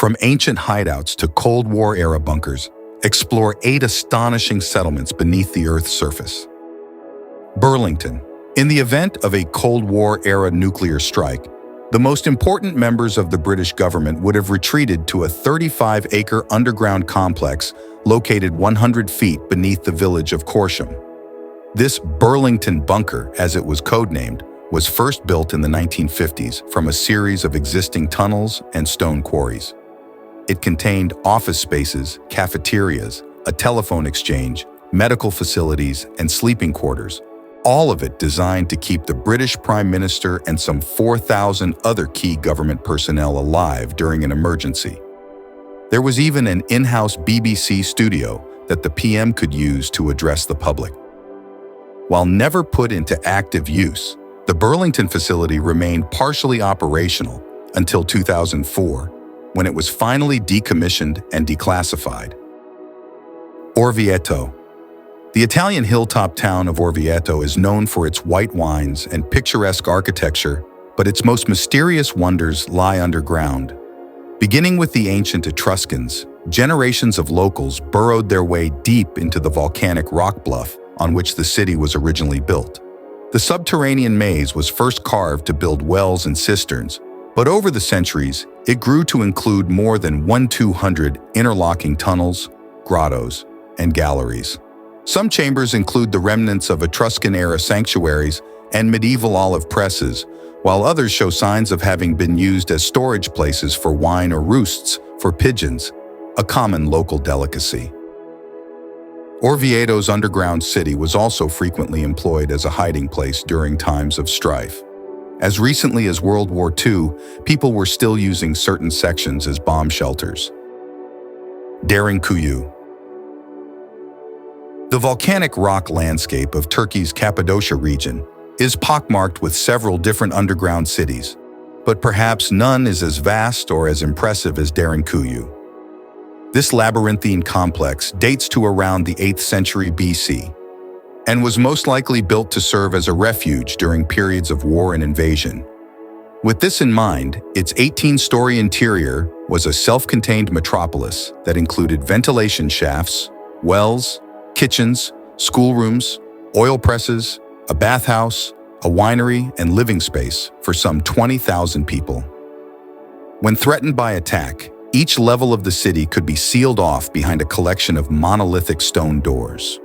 From ancient hideouts to Cold War-era bunkers, explore 8 astonishing settlements beneath the Earth's surface. Burlington. In the event of a Cold War-era nuclear strike, the most important members of the British government would have retreated to a 35-acre underground complex located 100 feet beneath the village of Corsham. This Burlington bunker, as it was codenamed, was first built in the 1950s from a series of existing tunnels and stone quarries. It contained office spaces, cafeterias, a telephone exchange, medical facilities, and sleeping quarters, all of it designed to keep the British Prime Minister and some 4,000 other key government personnel alive during an emergency. There was even an in-house BBC studio that the PM could use to address the public. While never put into active use, the Burlington facility remained partially operational until 2004, when it was finally decommissioned and declassified. Orvieto. The Italian hilltop town of Orvieto is known for its white wines and picturesque architecture, but its most mysterious wonders lie underground. Beginning with the ancient Etruscans, generations of locals burrowed their way deep into the volcanic rock bluff on which the city was originally built. The subterranean maze was first carved to build wells and cisterns, but over the centuries, it grew to include more than 200 interlocking tunnels, grottos, and galleries. Some chambers include the remnants of Etruscan-era sanctuaries and medieval olive presses, while others show signs of having been used as storage places for wine or roosts for pigeons, a common local delicacy. Orvieto's underground city was also frequently employed as a hiding place during times of strife. As recently as World War II, people were still using certain sections as bomb shelters. Kuyu. The volcanic rock landscape of Turkey's Cappadocia region is pockmarked with several different underground cities, but perhaps none is as vast or as impressive as Kuyu. This labyrinthine complex dates to around the 8th century BC and was most likely built to serve as a refuge during periods of war and invasion. With this in mind, its 18-story interior was a self-contained metropolis that included ventilation shafts, wells, kitchens, schoolrooms, oil presses, a bathhouse, a winery, and living space for some 20,000 people. When threatened by attack, each level of the city could be sealed off behind a collection of monolithic stone doors.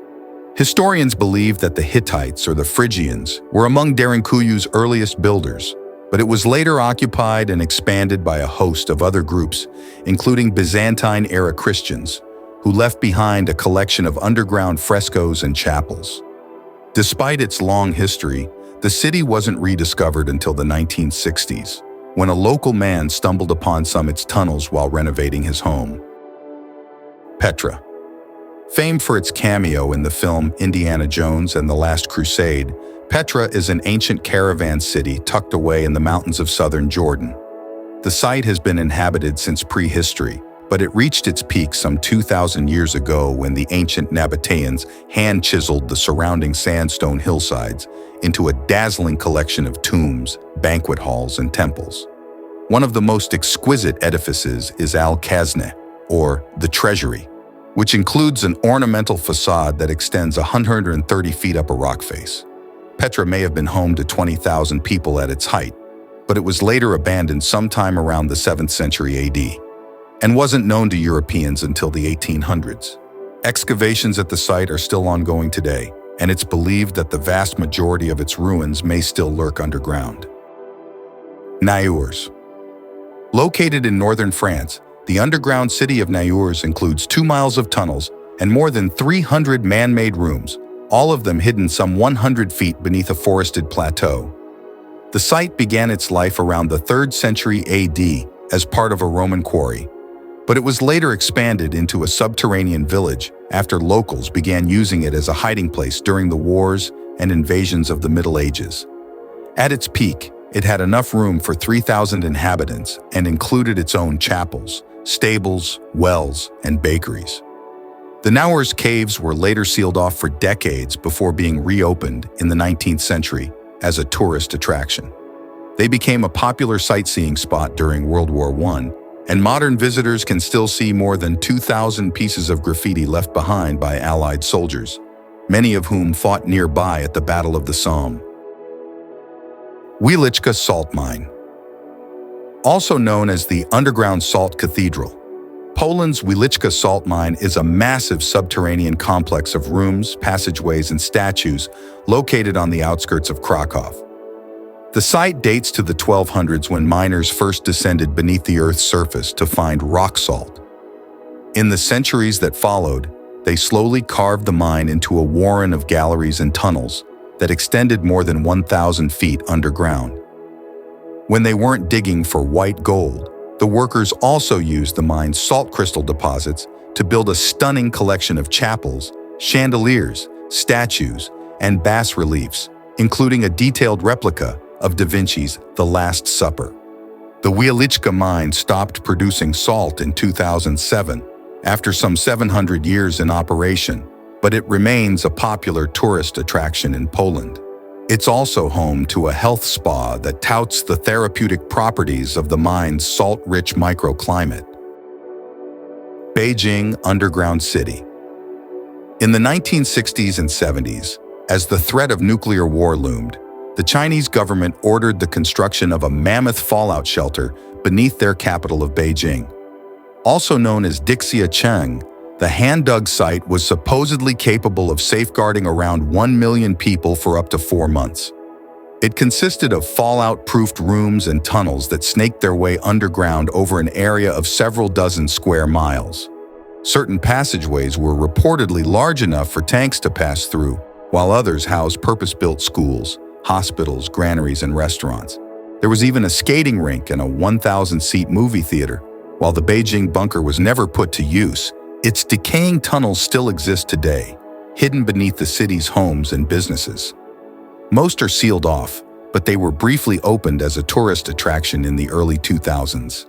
Historians believe that the Hittites or the Phrygians were among Kuyu's earliest builders, but it was later occupied and expanded by a host of other groups, including Byzantine-era Christians, who left behind a collection of underground frescoes and chapels. Despite its long history, the city wasn't rediscovered until the 1960s, when a local man stumbled upon some of its tunnels while renovating his home. Petra. Famed for its cameo in the film Indiana Jones and the Last Crusade, Petra is an ancient caravan city tucked away in the mountains of southern Jordan. The site has been inhabited since prehistory, but it reached its peak some 2,000 years ago when the ancient Nabateans hand-chiseled the surrounding sandstone hillsides into a dazzling collection of tombs, banquet halls, and temples. One of the most exquisite edifices is Al-Khazneh, or the Treasury, which includes an ornamental facade that extends 130 feet up a rock face. Petra may have been home to 20,000 people at its height, but it was later abandoned sometime around the 7th century AD. And wasn't known to Europeans until the 1800s. Excavations at the site are still ongoing today, and it's believed that the vast majority of its ruins may still lurk underground. Neuur. Located in northern France, the underground city of Neuur includes 2 miles of tunnels and more than 300 man-made rooms, all of them hidden some 100 feet beneath a forested plateau. The site began its life around the 3rd century AD as part of a Roman quarry, but it was later expanded into a subterranean village after locals began using it as a hiding place during the wars and invasions of the Middle Ages. At its peak, it had enough room for 3,000 inhabitants and included its own chapels, stables, wells, and bakeries. The Neuur's caves were later sealed off for decades before being reopened in the 19th century as a tourist attraction. They became a popular sightseeing spot during World War I and modern visitors can still see more than 2,000 pieces of graffiti left behind by Allied soldiers, many of whom fought nearby at the Battle of the Somme. Wieliczka Salt Mine. Also known as the Underground Salt Cathedral, Poland's Wieliczka Salt Mine is a massive subterranean complex of rooms, passageways, and statues located on the outskirts of Krakow. The site dates to the 1200s when miners first descended beneath the Earth's surface to find rock salt. In the centuries that followed, they slowly carved the mine into a warren of galleries and tunnels that extended more than 1,000 feet underground. When they weren't digging for white gold, the workers also used the mine's salt crystal deposits to build a stunning collection of chapels, chandeliers, statues, and bas-reliefs, including a detailed replica of Da Vinci's The Last Supper. The Wieliczka mine stopped producing salt in 2007, after some 700 years in operation, but it remains a popular tourist attraction in Poland. It's also home to a health spa that touts the therapeutic properties of the mine's salt-rich microclimate. Beijing Underground City. In the 1960s and 70s, as the threat of nuclear war loomed, the Chinese government ordered the construction of a mammoth fallout shelter beneath their capital of Beijing. Also known as Dixiacheng, the hand-dug site was supposedly capable of safeguarding around 1 million people for up to 4 months. It consisted of fallout-proofed rooms and tunnels that snaked their way underground over an area of several dozen square miles. Certain passageways were reportedly large enough for tanks to pass through, while others housed purpose-built schools, hospitals, granaries, and restaurants. There was even a skating rink and a 1,000-seat movie theater. While the Beijing bunker was never put to use, its decaying tunnels still exist today, hidden beneath the city's homes and businesses. Most are sealed off, but they were briefly opened as a tourist attraction in the early 2000s.